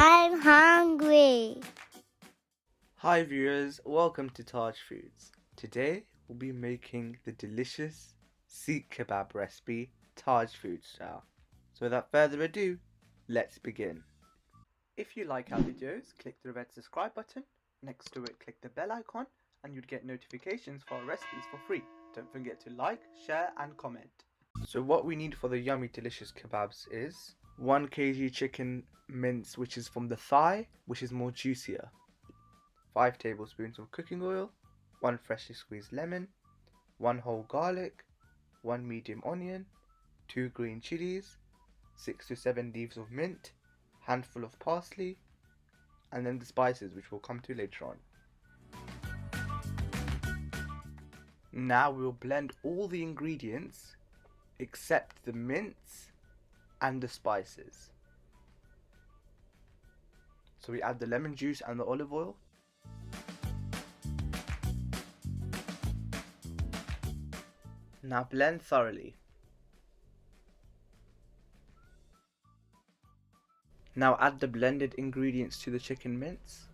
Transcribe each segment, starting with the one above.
I'm hungry. Hi viewers, welcome to Taj Foods. Today we'll be making the delicious Seekh Kebab recipe Taj Food style. So without further ado, let's begin. If you like our videos, click the red subscribe button. Next to it, click the bell icon and you'd get notifications for our recipes for free. Don't forget to like, share and comment. So what we need for the yummy delicious kebabs is 1 kg chicken mince, which is from the thigh, which is more juicier. 5 tablespoons of cooking oil, 1 freshly squeezed lemon, 1 whole garlic, 1 medium onion, 2 green chilies, 6 to 7 leaves of mint, handful of parsley, and then the spices, which we'll come to later on. Now we'll blend all the ingredients except the mince and the spices. So we add the lemon juice and the olive oil. Now blend thoroughly. Now add the blended ingredients to the chicken mince.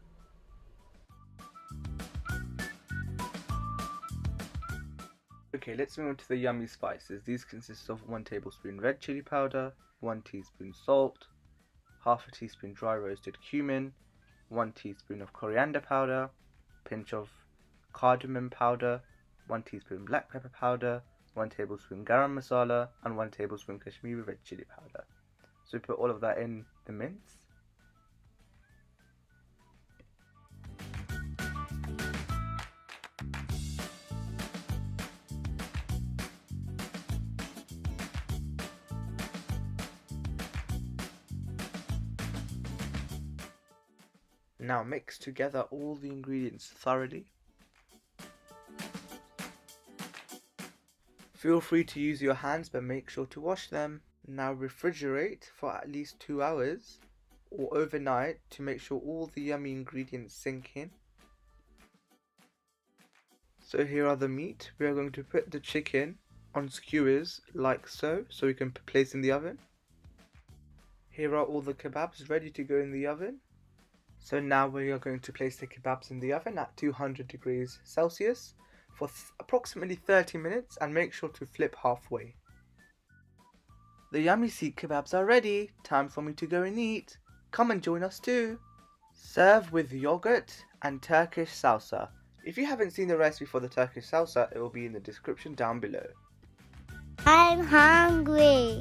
Okay, let's move on to the yummy spices. These consist of 1 tablespoon red chili powder, 1 teaspoon salt, half a teaspoon dry roasted cumin, 1 teaspoon of coriander powder, pinch of cardamom powder, 1 teaspoon black pepper powder, 1 tablespoon garam masala, and 1 tablespoon kashmiri red chili powder. So we put all of that in the mince. Now mix together all the ingredients thoroughly. Feel free to use your hands, but make sure to wash them. Now refrigerate for at least 2 hours or overnight to make sure all the yummy ingredients sink in. So here are the meat. We are going to put the chicken on skewers like so we can place in the oven. Here are all the kebabs ready to go in the oven. So now we are going to place the kebabs in the oven at 200 degrees Celsius for approximately 30 minutes and make sure to flip halfway. The yummy Seekh kebabs are ready. Time for me to go and eat. Come and join us too. Serve with yogurt and Turkish salsa. If you haven't seen the recipe for the Turkish salsa, it will be in the description down below. I'm hungry.